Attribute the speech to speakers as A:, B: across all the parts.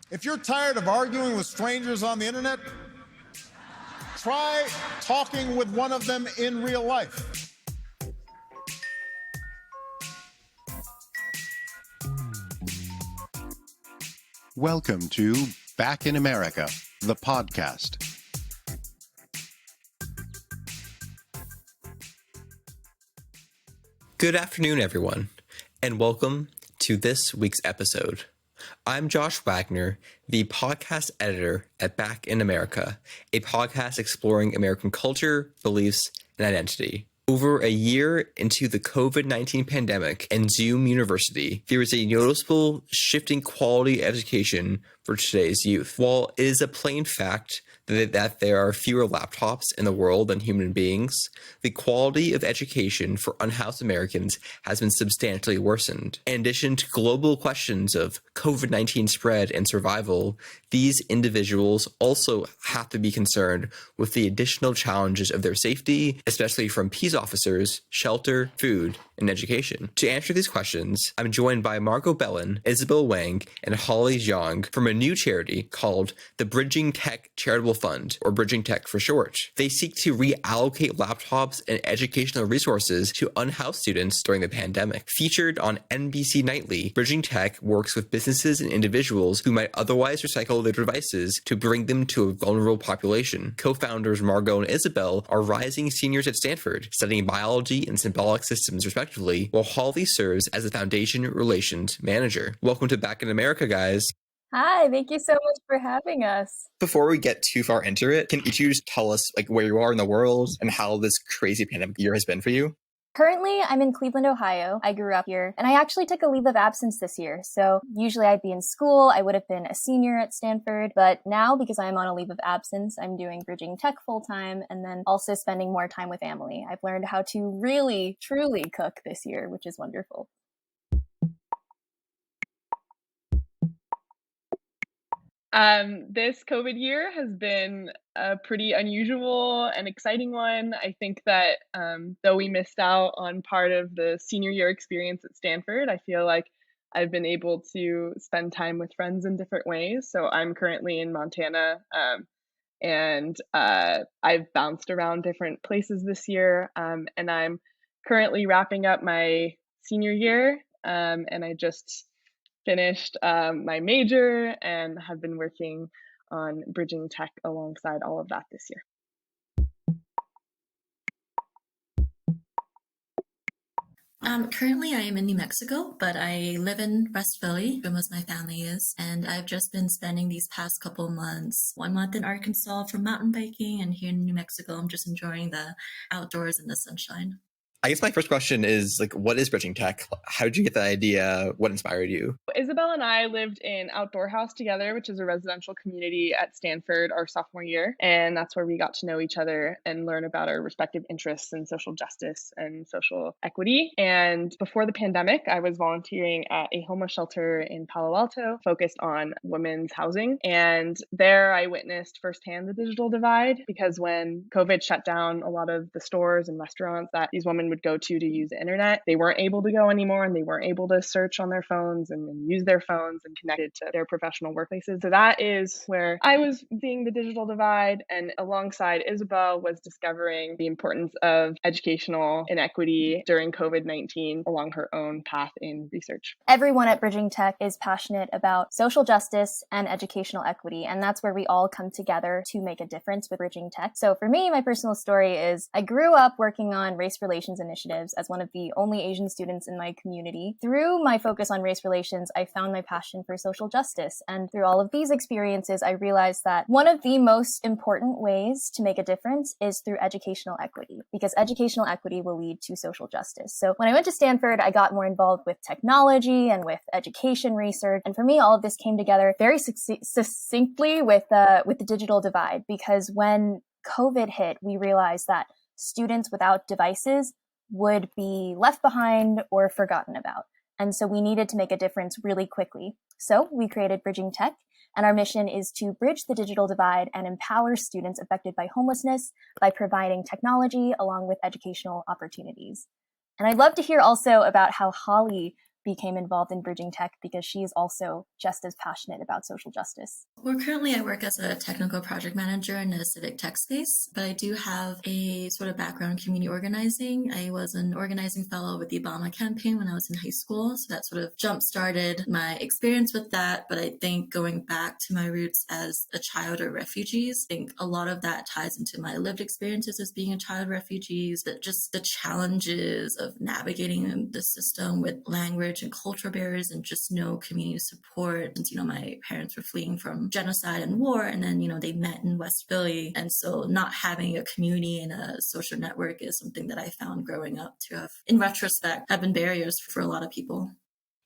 A: If you're tired of arguing with strangers on the internet, try talking with one of them in real life.
B: Welcome to Back in America, the podcast.
C: Good afternoon, everyone, and welcome to this week's episode. I'm Josh Wagner, the podcast editor at Back in America, a podcast exploring American culture, beliefs, and identity. Over a year into the COVID-19 pandemic and Zoom University, there is a noticeable shifting quality education for today's youth. While it is a plain fact that there are fewer laptops in the world than human beings, the quality of education for unhoused Americans has been substantially worsened. In addition to global questions of COVID-19 spread and survival, these individuals also have to be concerned with the additional challenges of their safety, especially from peace officers, shelter, food, and education. To answer these questions, I'm joined by Margot Bellin, Isabel Wang, and Holly Zhang from a new charity called the Bridging Tech Charitable Fund, or Bridging Tech for short. They seek to reallocate laptops and educational resources to unhoused students during the pandemic. Featured on NBC Nightly, Bridging Tech works with businesses and individuals who might otherwise recycle their devices to bring them to a vulnerable population. Co-founders Margot and Isabel are rising seniors at Stanford, studying biology and symbolic systems respectively, while Holly serves as the Foundation Relations Manager. Welcome to Back in America, guys.
D: Hi, thank you so much for having us.
C: Before we get too far into it, can each of you just tell us where you are in the world and how this crazy pandemic year has been for you?
D: Currently, I'm in Cleveland, Ohio. I grew up here, and I actually took a leave of absence this year. So usually I'd be in school. I would have been a senior at Stanford, but now because I'm on a leave of absence, I'm doing Bridging Tech full time and then also spending more time with family. I've learned how to really, truly cook this year, which is wonderful.
E: This COVID year has been a pretty unusual and exciting one. I think that though we missed out on part of the senior year experience at Stanford, I feel like I've been able to spend time with friends in different ways. So I'm currently in Montana, and I've bounced around different places this year, and I'm currently wrapping up my senior year, and I just finished my major and have been working on Bridging Tech alongside all of that this year.
F: Currently I am in New Mexico, but I live in West Philly, where most of my family is, and I've just been spending these past couple months, 1 month in Arkansas for mountain biking, and here in New Mexico, I'm just enjoying the outdoors and the sunshine.
C: I guess my first question is, what is Bridging Tech? How did you get the idea? What inspired you?
E: Isabel and I lived in Outdoor House together, which is a residential community at Stanford our sophomore year. And that's where we got to know each other and learn about our respective interests in social justice and social equity. And before the pandemic, I was volunteering at a homeless shelter in Palo Alto, focused on women's housing. And there I witnessed firsthand the digital divide, because when COVID shut down a lot of the stores and restaurants that these women would go to use the internet, they weren't able to go anymore, and they weren't able to search on their phones and use their phones and connected to their professional workplaces. So that is where I was seeing the digital divide, and alongside Isabel was discovering the importance of educational inequity during COVID-19 along her own path in research.
D: Everyone at Bridging Tech is passionate about social justice and educational equity, and that's where we all come together to make a difference with Bridging Tech. So for me, my personal story is I grew up working on race relations initiatives as one of the only Asian students in my community. Through my focus on race relations, I found my passion for social justice. And through all of these experiences, I realized that one of the most important ways to make a difference is through educational equity, because educational equity will lead to social justice. So when I went to Stanford, I got more involved with technology and with education research. And for me, all of this came together very succinctly with the digital divide, because when COVID hit, we realized that students without devices would be left behind or forgotten about. And so we needed to make a difference really quickly. So we created Bridging Tech, and our mission is to bridge the digital divide and empower students affected by homelessness by providing technology along with educational opportunities. And I'd love to hear also about how Holly became involved in Bridging Tech because she is also just as passionate about social justice.
F: Well, currently I work as a technical project manager in a civic tech space, but I do have a sort of background in community organizing. I was an organizing fellow with the Obama campaign when I was in high school, so that sort of jump-started my experience with that. But I think going back to my roots as a child of refugees, I think a lot of that ties into my lived experiences as being a child of refugees, but just the challenges of navigating the system with language and cultural barriers and just no community support. Since, my parents were fleeing from genocide and war, and then, they met in West Philly. And so not having a community and a social network is something that I found growing up to have, in retrospect, have been barriers for a lot of people.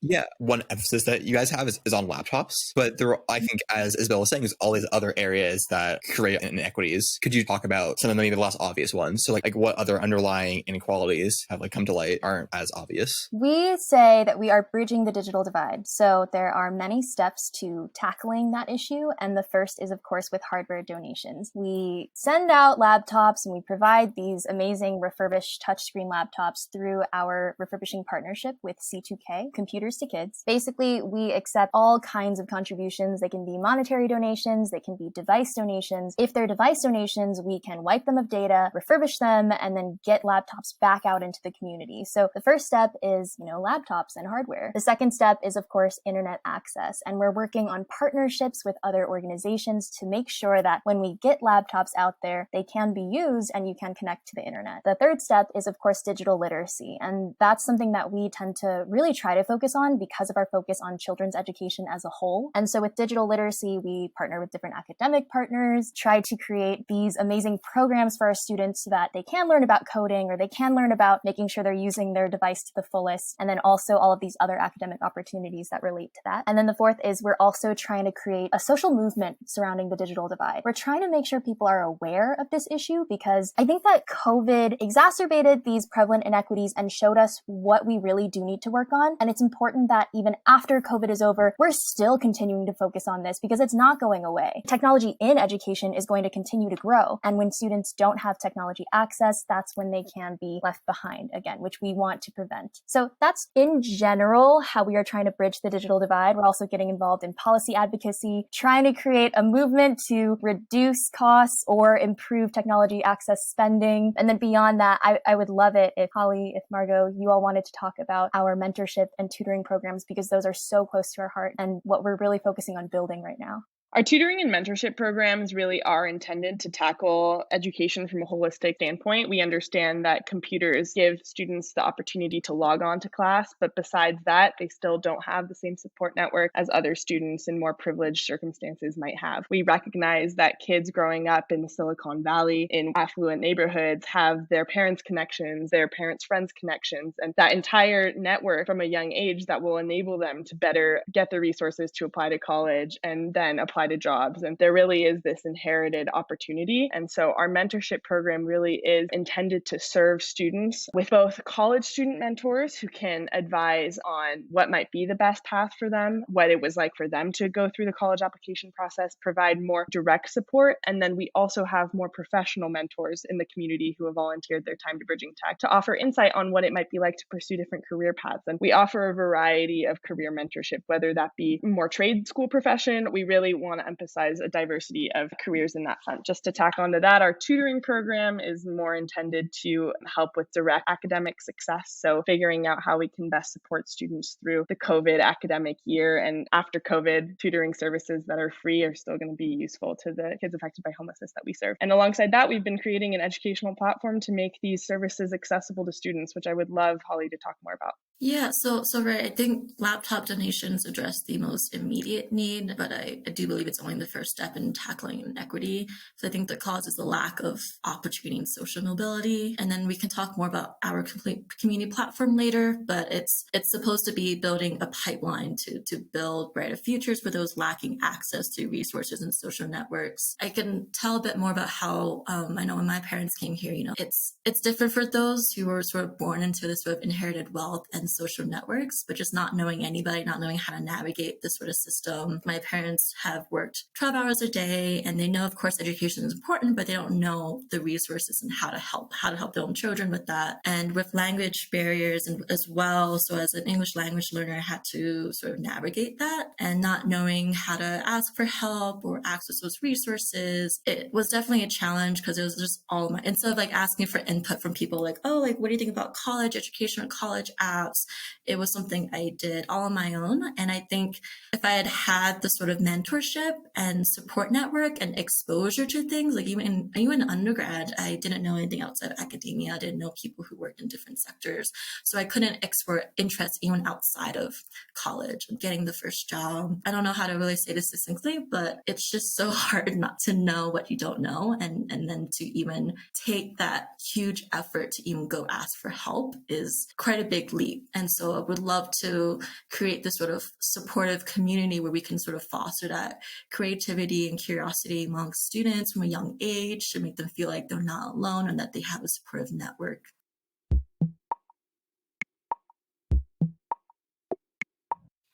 C: Yeah, one emphasis that you guys have is on laptops, but there are, I think, as Isabel was saying, there's all these other areas that create inequities. Could you talk about some of the maybe the less obvious ones? So like what other underlying inequalities have come to light aren't as obvious?
D: We say that we are bridging the digital divide. So there are many steps to tackling that issue. And the first is, of course, with hardware donations. We send out laptops and we provide these amazing refurbished touchscreen laptops through our refurbishing partnership with C2K, Computers to Kids. Basically, we accept all kinds of contributions. They can be monetary donations, they can be device donations. If they're device donations, we can wipe them of data, refurbish them, and then get laptops back out into the community. So the first step is, laptops and hardware. The second step is, of course, internet access. And we're working on partnerships with other organizations to make sure that when we get laptops out there, they can be used and you can connect to the internet. The third step is, of course, digital literacy. And that's something that we tend to really try to focus on because of our focus on children's education as a whole. And so with digital literacy, we partner with different academic partners, try to create these amazing programs for our students so that they can learn about coding or they can learn about making sure they're using their device to the fullest. And then also all of these other academic opportunities that relate to that. And then the fourth is we're also trying to create a social movement surrounding the digital divide. We're trying to make sure people are aware of this issue because I think that COVID exacerbated these prevalent inequities and showed us what we really do need to work on. And it's important that even after COVID is over, we're still continuing to focus on this because it's not going away. Technology in education is going to continue to grow. And when students don't have technology access, that's when they can be left behind again, which we want to prevent. So that's in general how we are trying to bridge the digital divide. We're also getting involved in policy advocacy, trying to create a movement to reduce costs or improve technology access spending. And then beyond that, I would love it if Holly, if Margot, you all wanted to talk about our mentorship and tutoring programs because those are so close to our heart and what we're really focusing on building right now.
E: Our tutoring and mentorship programs really are intended to tackle education from a holistic standpoint. We understand that computers give students the opportunity to log on to class, but besides that, they still don't have the same support network as other students in more privileged circumstances might have. We recognize that kids growing up in the Silicon Valley in affluent neighborhoods have their parents' connections, their parents' friends' connections, and that entire network from a young age that will enable them to better get the resources to apply to college and then apply to jobs. And there really is this inherited opportunity. And so our mentorship program really is intended to serve students with both college student mentors who can advise on what might be the best path for them, what it was like for them to go through the college application process, provide more direct support. And then we also have more professional mentors in the community who have volunteered their time to Bridging Tech to offer insight on what it might be like to pursue different career paths. And we offer a variety of career mentorship, whether that be more trade school profession. We really want to emphasize a diversity of careers in that front. Just to tack onto that, our tutoring program is more intended to help with direct academic success. So figuring out how we can best support students through the COVID academic year. And after COVID, tutoring services that are free are still going to be useful to the kids affected by homelessness that we serve. And alongside that, we've been creating an educational platform to make these services accessible to students, which I would love Holly to talk more about.
F: Yeah, so right. I think laptop donations address the most immediate need, but I do believe it's only the first step in tackling inequity. So I think the cause is the lack of opportunity and social mobility. And then we can talk more about our complete community platform later, but it's supposed to be building a pipeline to build brighter futures for those lacking access to resources and social networks. I can tell a bit more about how I know when my parents came here, it's different for those who were sort of born into this sort of inherited wealth and social networks, but just not knowing anybody, not knowing how to navigate this sort of system. My parents have worked 12 hours a day, and they know, of course, education is important, but they don't know the resources and how to help their own children with that. And with language barriers and as well, so as an English language learner, I had to sort of navigate that, and not knowing how to ask for help or access those resources. It was definitely a challenge because it was just instead of like asking for input from people like, oh, like, what do you think about college education or college apps? It was something I did all on my own. And I think if I had had the sort of mentorship and support network and exposure to things, like even in undergrad, I didn't know anything outside of academia. I didn't know people who worked in different sectors. So I couldn't explore interests even outside of college, getting the first job. I don't know how to really say this succinctly, but it's just so hard not to know what you don't know. And then to even take that huge effort to even go ask for help is quite a big leap. And so I would love to create this sort of supportive community where we can sort of foster that creativity and curiosity amongst students from a young age to make them feel like they're not alone and that they have a supportive network.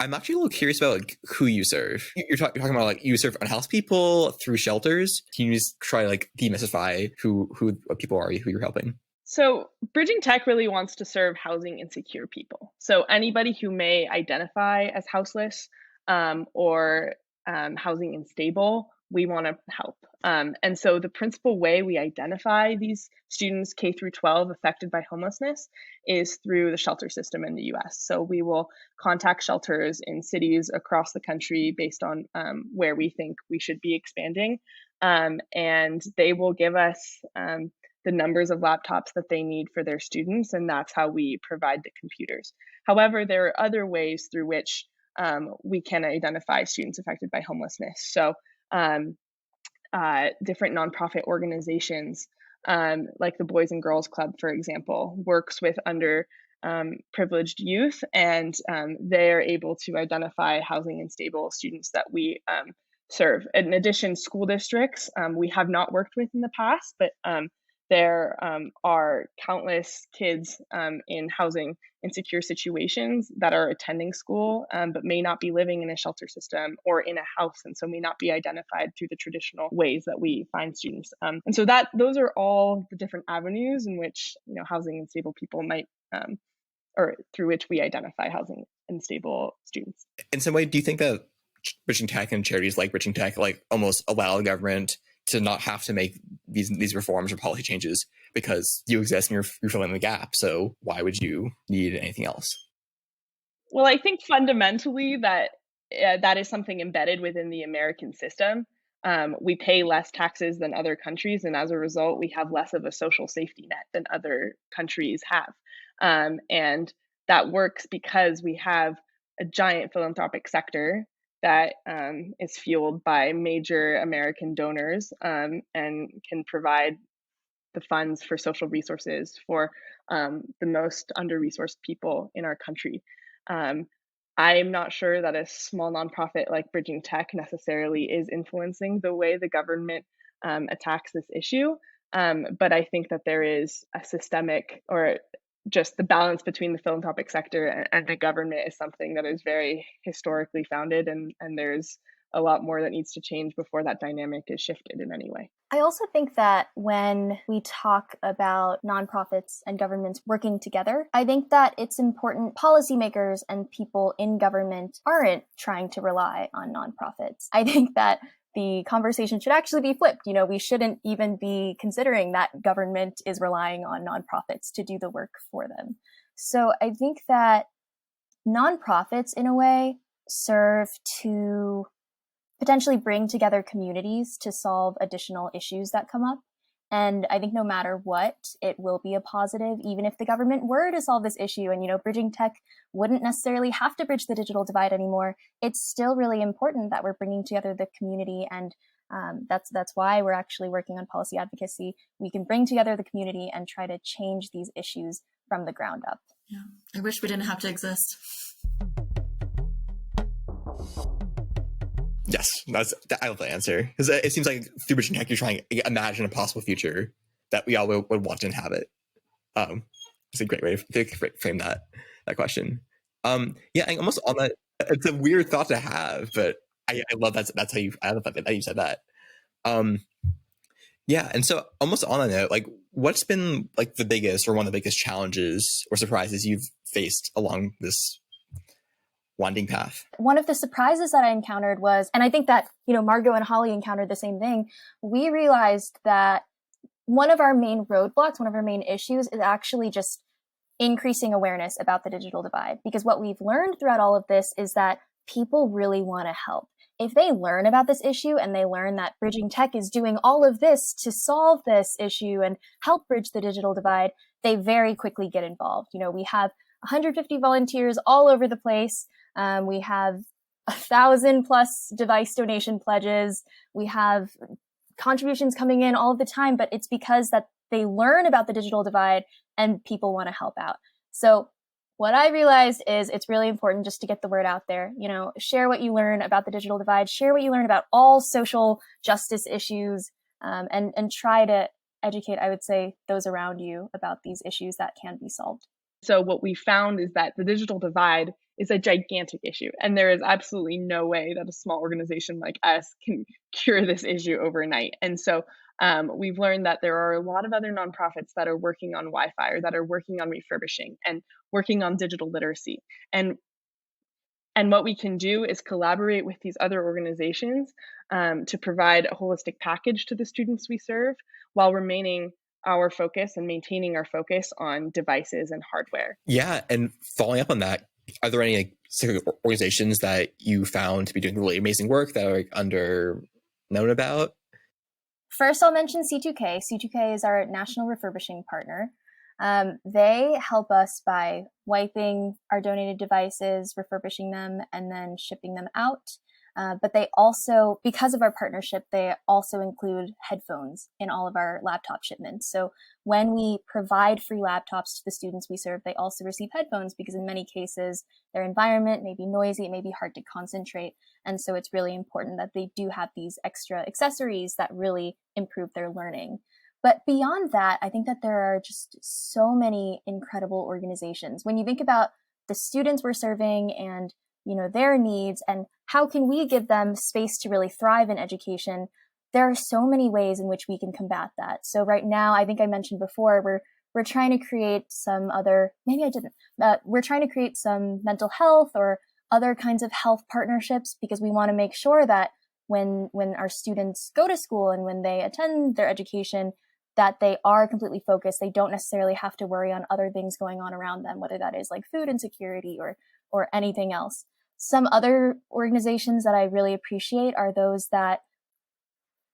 C: I'm actually a little curious about like who you serve. You're talking about like you serve unhoused people through shelters. Can you just try to like demystify what people are, who you're helping?
E: So Bridging Tech really wants to serve housing insecure people. So anybody who may identify as houseless or housing unstable, we want to help. And so the principal way we identify these students K through 12 affected by homelessness is through the shelter system in the US. So we will contact shelters in cities across the country based on where we think we should be expanding. And they will give us the numbers of laptops that they need for their students, and that's how we provide the computers. However, there are other ways through which we can identify students affected by homelessness. So different nonprofit organizations, like the Boys and Girls Club, for example, works with underprivileged youth, and they are able to identify housing unstable students that we serve. In addition, school districts we have not worked with in the past, but there are countless kids in housing insecure situations that are attending school, but may not be living in a shelter system or in a house, and so may not be identified through the traditional ways that we find students. And so those are all the different avenues in which housing unstable people might, or through which we identify housing unstable students.
C: In some way, do you think that Bridging Tech and charities like Bridging Tech like almost allow the government to not have to make these reforms or policy changes because you exist and you're filling the gap? So why would you need anything else?
E: Well, I think fundamentally that is something embedded within the American system. We pay less taxes than other countries, and as a result, we have less of a social safety net than other countries have. And that works because we have a giant philanthropic sector that is fueled by major American donors and can provide the funds for social resources for the most under-resourced people in our country. I'm not sure that a small nonprofit like Bridging Tech necessarily is influencing the way the government attacks this issue, but I think that there is a systemic, or just the balance between the philanthropic sector and the government is something that is very historically founded, and there's a lot more that needs to change before that dynamic is shifted in any way.
D: I also think that when we talk about nonprofits and governments working together, I think that it's important policymakers and people in government aren't trying to rely on nonprofits. I think that the conversation should actually be flipped. We shouldn't even be considering that government is relying on nonprofits to do the work for them. So I think that nonprofits, in a way, serve to potentially bring together communities to solve additional issues that come up. And I think no matter what, it will be a positive, even if the government were to solve this issue and, Bridging Tech wouldn't necessarily have to bridge the digital divide anymore. It's still really important that we're bringing together the community. And that's why we're actually working on policy advocacy. We can bring together the community and try to change these issues from the ground up.
F: Yeah, I wish we didn't have to exist.
C: Yes, I love the answer, because it seems like through Bridging Tech, you're trying to imagine a possible future that we all would want to inhabit. It's a great way to frame that. question. Yeah, and almost on that, it's a weird thought to have, but I love that's how I love that you said that. Yeah, and so almost on that note, like, what's been like the biggest or one of the biggest challenges or surprises you've faced along this winding path?
D: One of the surprises that I encountered was, and I think that, Margot and Holly encountered the same thing. We realized that one of our main roadblocks, one of our main issues is actually just increasing awareness about the digital divide. Because what we've learned throughout all of this is that people really want to help. If they learn about this issue and they learn that Bridging Tech is doing all of this to solve this issue and help bridge the digital divide, they very quickly get involved. We have 150 volunteers all over the place. We have 1,000+ device donation pledges. We have contributions coming in all the time, but it's because that they learn about the digital divide and people want to help out. So what I realized is it's really important just to get the word out there. Share what you learn about the digital divide, share what you learn about all social justice issues, and try to educate, I would say, those around you about these issues that can be solved.
E: So what we found is that the digital divide is a gigantic issue, and there is absolutely no way that a small organization like us can cure this issue overnight. And so we've learned that there are a lot of other nonprofits that are working on Wi-Fi, or that are working on refurbishing and working on digital literacy. And what we can do is collaborate with these other organizations to provide a holistic package to the students we serve, while remaining our focus and maintaining our focus on devices and hardware.
C: Yeah, and following up on that, are there any specific organizations that you found to be doing really amazing work that are under known about?
D: First, I'll mention C2K. C2K is our national refurbishing partner. They help us by wiping our donated devices, refurbishing them, and then shipping them out. But they also, because of our partnership, they also include headphones in all of our laptop shipments. So when we provide free laptops to the students we serve, they also receive headphones, because in many cases, their environment may be noisy, it may be hard to concentrate. And so it's really important that they do have these extra accessories that really improve their learning. But beyond that, I think that there are just so many incredible organizations. When you think about the students we're serving and their needs and how can we give them space to really thrive in education, there are so many ways in which we can combat that. So right now, I think I mentioned before, we're trying to create some other, maybe I didn't, we're trying to create some mental health or other kinds of health partnerships, because we want to make sure that when our students go to school and when they attend their education, that they are completely focused. They don't necessarily have to worry on other things going on around them, whether that is like food insecurity or anything else. Some other organizations that I really appreciate are those that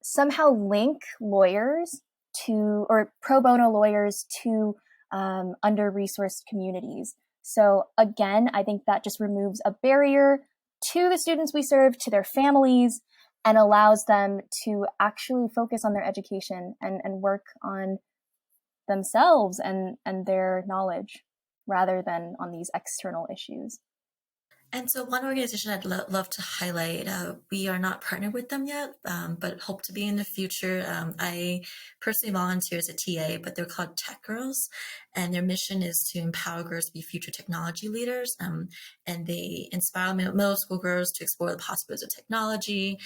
D: somehow link lawyers to, or pro bono lawyers to under-resourced communities. So again, I think that just removes a barrier to the students we serve, to their families, and allows them to actually focus on their education and work on themselves and their knowledge rather than on these external issues.
F: And so one organization I'd love to highlight, we are not partnered with them yet, but hope to be in the future. I personally volunteer as a TA, but they're called Tech Girls, and their mission is to empower girls to be future technology leaders. And they inspire middle school girls to explore the possibilities of technology.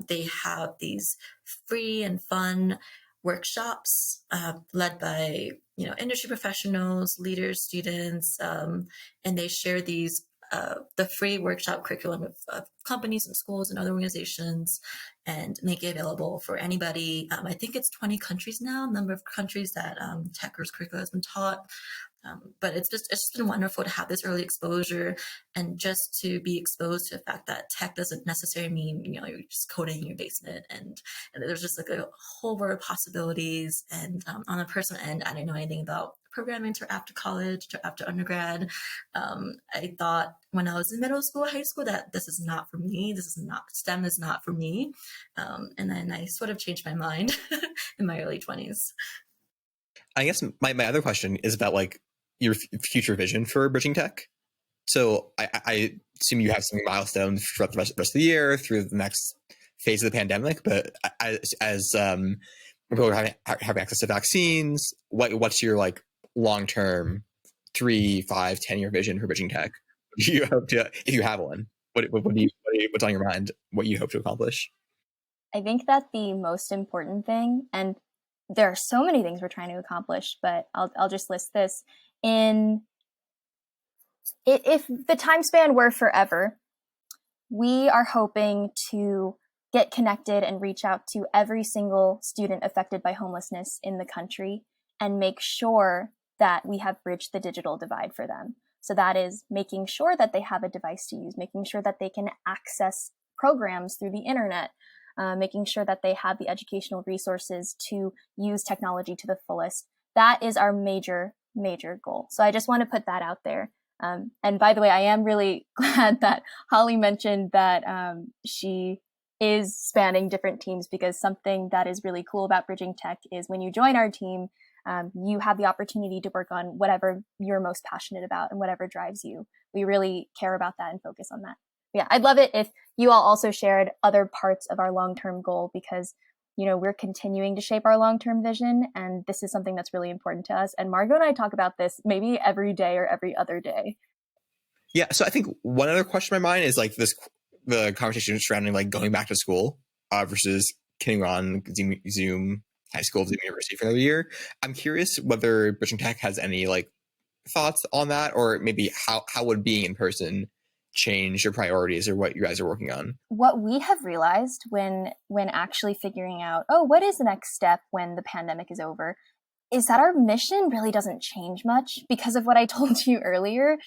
F: They have these free and fun workshops led by industry professionals, leaders, students, and they share these the free workshop curriculum with companies and schools and other organizations, and make it available for anybody. I think it's 20 countries now, number of countries that Tech Girls curriculum has been taught. But it's just been wonderful to have this early exposure, and just to be exposed to the fact that tech doesn't necessarily mean you're just coding in your basement, and there's just like a whole world of possibilities. And on a personal end, I didn't know anything about programming until after college, or after undergrad. I thought when I was in middle school, high school, that this is not for me. STEM is not for me. And then I sort of changed my mind in my early 20s.
C: I guess my other question is about like your future vision for Bridging Tech. So I assume you have some milestones throughout the rest of the year, through the next phase of the pandemic. But as people are having access to vaccines, what's your like long-term 3, 5, 10-year vision for bridging tech? What do you hope to, if you have one, what's on your mind, what you hope to accomplish?
D: I think that the most important thing, and there are so many things we're trying to accomplish, but I'll just list this. If the time span were forever, we are hoping to get connected and reach out to every single student affected by homelessness in the country and make sure that we have bridged the digital divide for them. So that is making sure that they have a device to use, making sure that they can access programs through the internet, making sure that they have the educational resources to use technology to the fullest. That is our major, major goal. So I just want to put that out there. And by the way, I am really glad that Holly mentioned that she is spanning different teams, because something that is really cool about Bridging Tech is when you join our team, you have the opportunity to work on whatever you're most passionate about and whatever drives you. We really care about that and focus on that. Yeah, I'd love it if you all also shared other parts of our long-term goal, because we're continuing to shape our long-term vision, and this is something that's really important to us. And Margot and I talk about this maybe every day or every other day.
C: Yeah, so I think one other question in my mind is like the conversation surrounding like going back to school versus continuing on Zoom high school, Zoom university for another year. I'm curious whether Bridging Tech has any like thoughts on that, or maybe how would being in person change your priorities or what you guys are working on?
D: What we have realized when actually figuring out, what is the next step when the pandemic is over, is that our mission really doesn't change much because of what I told you earlier.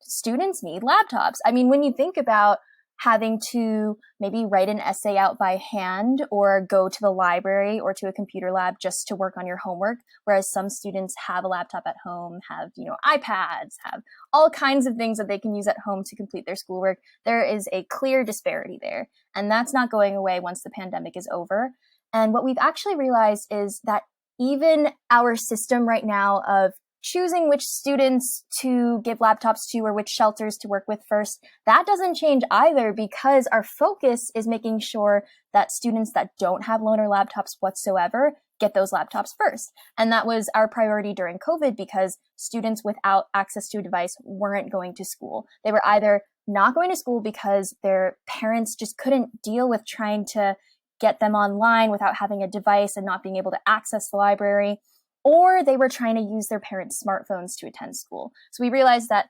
D: Students need laptops. I mean, when you think about having to maybe write an essay out by hand or go to the library or to a computer lab just to work on your homework, whereas some students have a laptop at home, have, iPads, have all kinds of things that they can use at home to complete their schoolwork. There is a clear disparity there, and that's not going away once the pandemic is over. And what we've actually realized is that even our system right now of choosing which students to give laptops to or which shelters to work with first, that doesn't change either, because our focus is making sure that students that don't have loaner laptops whatsoever get those laptops first. And that was our priority during COVID, because students without access to a device weren't going to school. They were either not going to school because their parents just couldn't deal with trying to get them online without having a device and not being able to access the library, or they were trying to use their parents' smartphones to attend school. So we realized that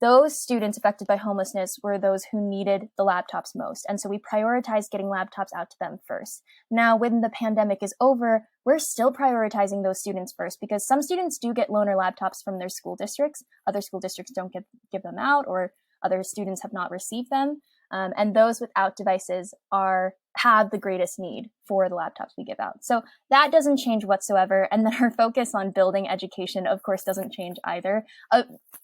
D: those students affected by homelessness were those who needed the laptops most. And so we prioritized getting laptops out to them first. Now, when the pandemic is over, we're still prioritizing those students first, because some students do get loaner laptops from their school districts. Other school districts don't give them out, or other students have not received them. And those without devices have the greatest need for the laptops we give out. So that doesn't change whatsoever. And then our focus on building education, of course, doesn't change either.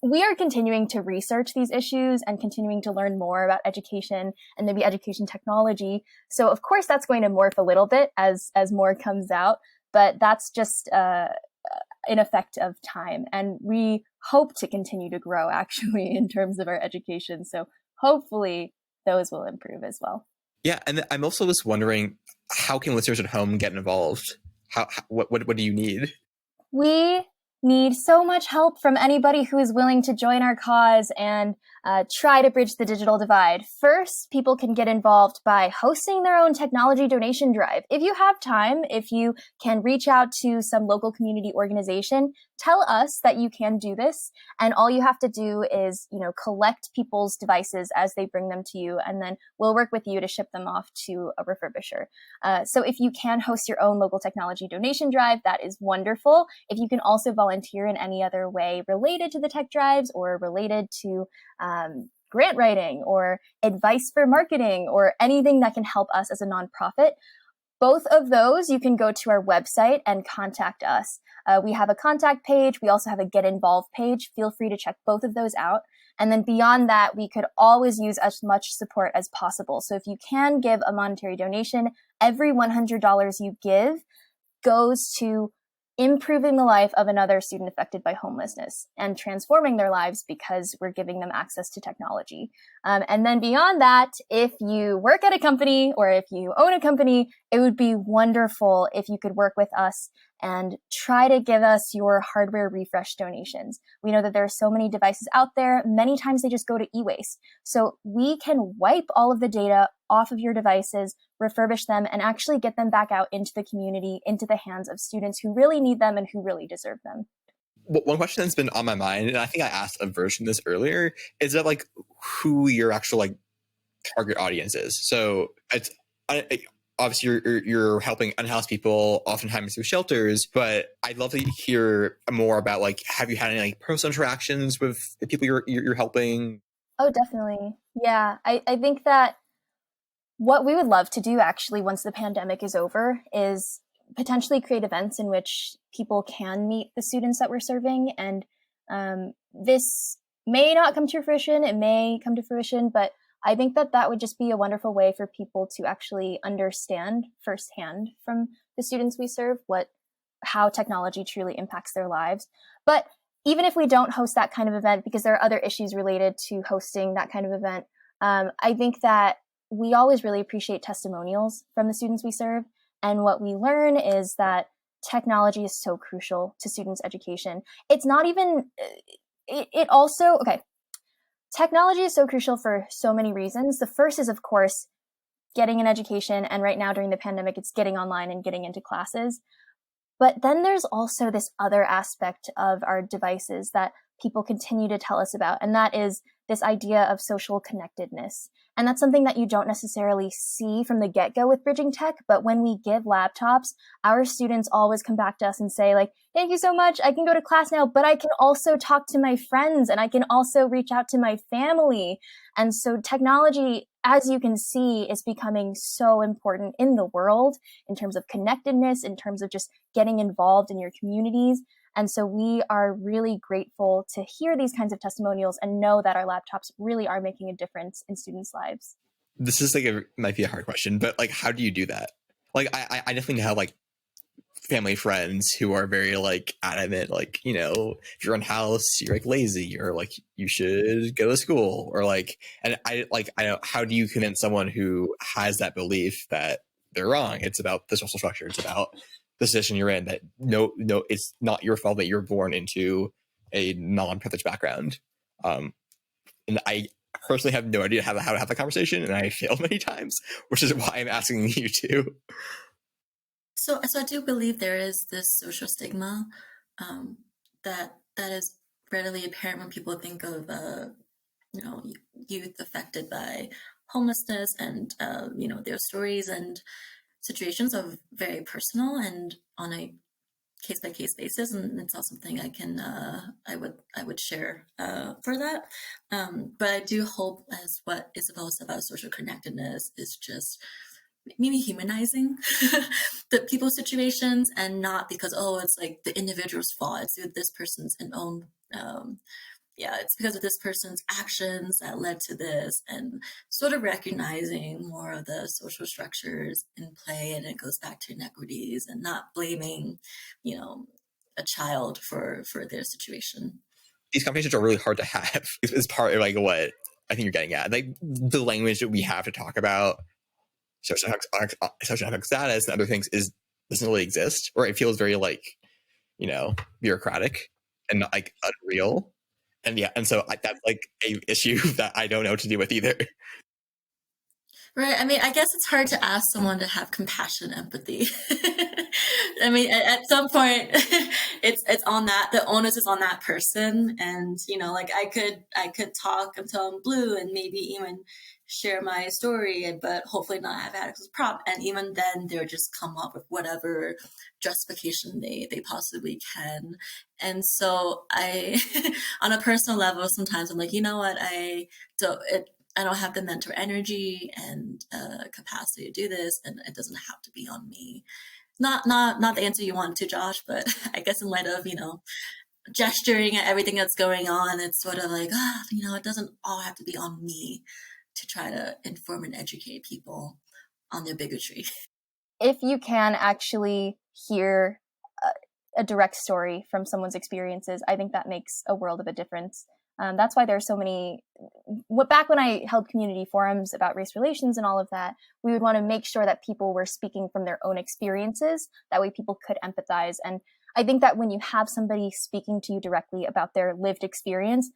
D: We are continuing to research these issues and continuing to learn more about education and maybe education technology. So of course, that's going to morph a little bit as more comes out, but that's just an effect of time. And we hope to continue to grow actually in terms of our education. So hopefully those will improve as well.
C: Yeah, and I'm also just wondering, how can listeners at home get involved? What do you need?
D: We need so much help from anybody who is willing to join our cause and try to bridge the digital divide. First, people can get involved by hosting their own technology donation drive. If you have time, if you can reach out to some local community organization, tell us that you can do this. And all you have to do is, collect people's devices as they bring them to you, and then we'll work with you to ship them off to a refurbisher. So if you can host your own local technology donation drive, that is wonderful. If you can also volunteer in any other way related to the tech drives or related to grant writing or advice for marketing or anything that can help us as a nonprofit, both of those, you can go to our website and contact us. We have a contact page. We also have a get involved page. Feel free to check both of those out. And then beyond that, we could always use as much support as possible. So if you can give a monetary donation, every $100 you give goes to improving the life of another student affected by homelessness and transforming their lives because we're giving them access to technology. And then beyond that, if you work at a company or if you own a company, it would be wonderful if you could work with us and try to give us your hardware refresh donations. We know that there are so many devices out there. Many times they just go to e-waste. So we can wipe all of the data off of your devices, refurbish them, and actually get them back out into the community, into the hands of students who really need them and who really deserve them.
C: One question that's been on my mind, and I think I asked a version of this earlier, is that like who your actual like target audience is. So it's obviously you're helping unhoused people, oftentimes through shelters, but I'd love to hear more about like, have you had any like personal interactions with the people you're helping?
D: Oh, definitely. Yeah, I think that what we would love to do actually once the pandemic is over is potentially create events in which people can meet the students that we're serving. And this may not come to fruition, it may come to fruition, but I think that that would just be a wonderful way for people to actually understand firsthand from the students we serve how technology truly impacts their lives. But even if we don't host that kind of event, because there are other issues related to hosting that kind of event, I think that we always really appreciate testimonials from the students we serve. And what we learn is that technology is so crucial to students' education. It's not even, technology is so crucial for so many reasons. The first is, of course, getting an education. And right now during the pandemic, it's getting online and getting into classes. But then there's also this other aspect of our devices that people continue to tell us about, and that is this idea of social connectedness. And that's something that you don't necessarily see from the get-go with Bridging Tech, but when we give laptops, our students always come back to us and say, like, thank you so much, I can go to class now, but I can also talk to my friends, and I can also reach out to my family. And so technology, as you can see, is becoming so important in the world in terms of connectedness, in terms of just getting involved in your communities. And so we are really grateful to hear these kinds of testimonials and know that our laptops really are making a difference in students' lives.
C: This is like might be a hard question, but like, how do you do that? Like, I definitely have like family friends who are very like adamant, like, you know, if you're unhoused, you're like lazy, or like you should go to school, or like, and I know, how do you convince someone who has that belief that they're wrong? It's about the social structure. It's about the position you're in, that no, it's not your fault that you're born into a non-privileged background. And I personally have no idea how to have a conversation, and I failed many times, which is why I'm asking you to.
F: So I do believe there is this social stigma that is readily apparent when people think of youth affected by homelessness, and their stories and situations are very personal and on a case-by-case basis, and it's not something I would share for that. But I do hope, as what Isabel said about social connectedness, is just maybe humanizing the people's situations, and not because, it's like the individual's fault. It's this person's own it's because of this person's actions that led to this, and sort of recognizing more of the social structures in play. And it goes back to inequities and not blaming, a child for their situation.
C: These conversations are really hard to have. It's part of like what I think you're getting at. Like the language that we have to talk about socioeconomic status and other things doesn't really exist, or it feels very like, bureaucratic and not like unreal. And so that's like a issue that I don't know what to do with either.
F: Right. I mean, I guess it's hard to ask someone to have compassion, empathy. I mean, at some point, it's on that. The onus is on that person, and like I could talk until I'm blue, and maybe even share my story, but hopefully not have adequate prompt. And even then, they'll just come up with whatever justification they possibly can. And so on a personal level, sometimes I'm like, you know what, I don't have the mental energy and capacity to do this, and it doesn't have to be on me. Not the answer you want to, Josh, but I guess in light of, gesturing at everything that's going on, it's sort of like, it doesn't all have to be on me to try to inform and educate people on their bigotry.
D: If you can actually hear a direct story from someone's experiences, I think that makes a world of a difference. That's why there's so many. Back when I held community forums about race relations and all of that, we would want to make sure that people were speaking from their own experiences. That way people could empathize. And I think that when you have somebody speaking to you directly about their lived experience,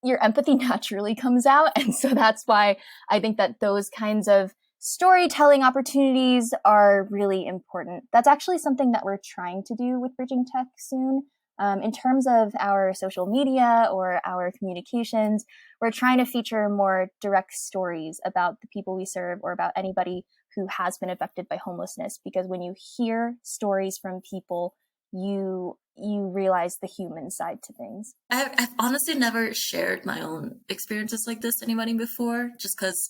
D: your empathy naturally comes out. And so that's why I think that those kinds of storytelling opportunities are really important. That's actually something that we're trying to do with Bridging Tech soon. In terms of our social media or our communications, we're trying to feature more direct stories about the people we serve or about anybody who has been affected by homelessness. Because when you hear stories from people, you realize the human side to things.
F: I've honestly never shared my own experiences like this to anybody before, just because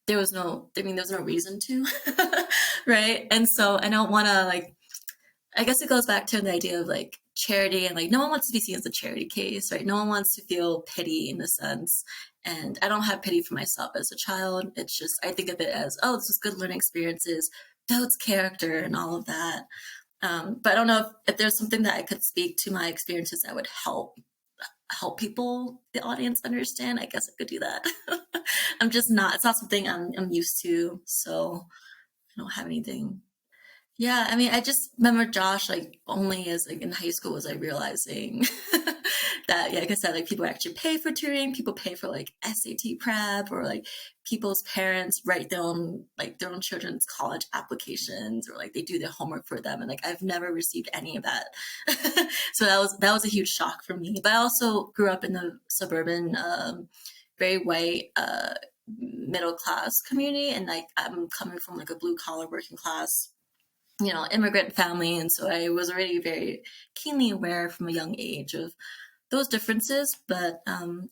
F: there was no reason to, right? And so I don't want to, like, I guess it goes back to the idea of like charity, and like no one wants to be seen as a charity case, right? No one wants to feel pity in a sense. And I don't have pity for myself as a child. It's just, I think of it as, oh, this is good learning experiences, builds character and all of that. But I don't know if there's something that I could speak to my experiences that would help people, the audience, understand. I guess I could do that. It's not something I'm used to. So I don't have anything. Yeah, I mean, I just remember Josh, like, only as, like, in high school was I realizing that, yeah, like I said, like, people actually pay for tutoring, people pay for, like, SAT prep, or, like, people's parents write their own children's college applications, or, like, they do their homework for them, and, like, I've never received any of that. So that was a huge shock for me. But I also grew up in the suburban, very white, middle class community, and, like, I'm coming from, like, a blue collar working class, immigrant family. And so I was already very keenly aware from a young age of those differences, but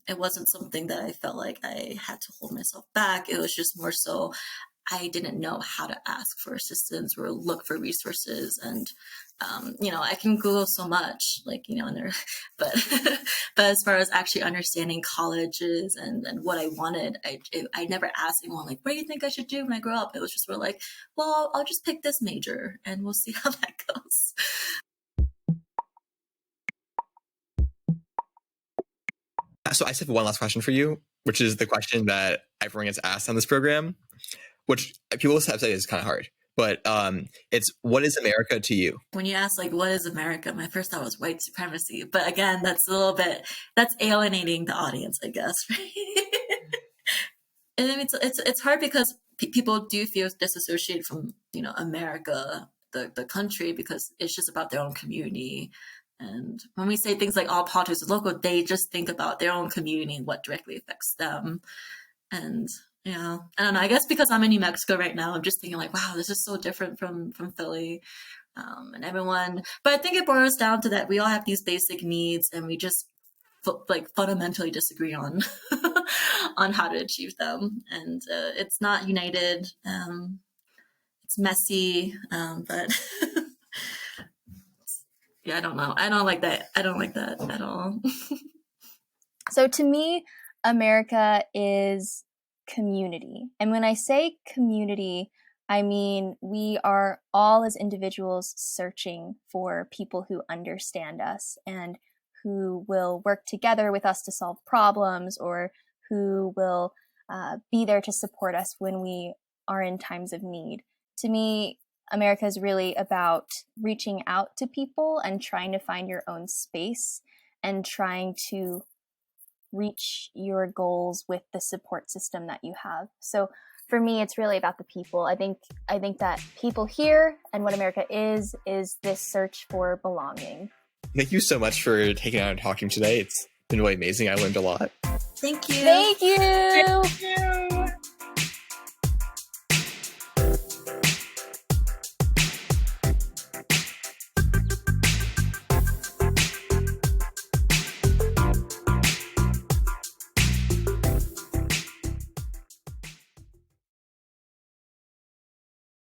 F: it wasn't something that I felt like I had to hold myself back. It was just more so I didn't know how to ask for assistance or look for resources. And, I can Google so much, like, but as far as actually understanding colleges and what I wanted, I never asked anyone, like, what do you think I should do when I grow up? It was just sort of like, well, I'll just pick this major and we'll see how that goes.
C: So I just have one last question for you, which is the question that everyone gets asked on this program, which people have said is kind of hard. But it's, what is America to you?
F: When you ask, like, what is America, my first thought was white supremacy. But again, that's alienating the audience, I guess, right? And I mean, it's hard because people do feel disassociated from, America, the country, because it's just about their own community. And when we say things like all politics is local, they just think about their own community and what directly affects them. And yeah, I don't know. I guess because I'm in New Mexico right now, I'm just thinking like, wow, this is so different from Philly, and everyone. But I think it boils down to that we all have these basic needs, and we just fundamentally disagree on on how to achieve them. And it's not united. It's messy, but yeah, I don't know. I don't like that. I don't like that at all.
D: So to me, America is community. And when I say community, I mean we are all as individuals searching for people who understand us and who will work together with us to solve problems, or who will be there to support us when we are in times of need. To me, America is really about reaching out to people and trying to find your own space and trying to reach your goals with the support system that you have. So for me, it's really about the people. I think that people here and what America is this search for belonging.
C: Thank you so much for taking out and talking today. It's been really amazing. I learned a lot.
F: Thank you.
D: Thank you.
E: Thank you.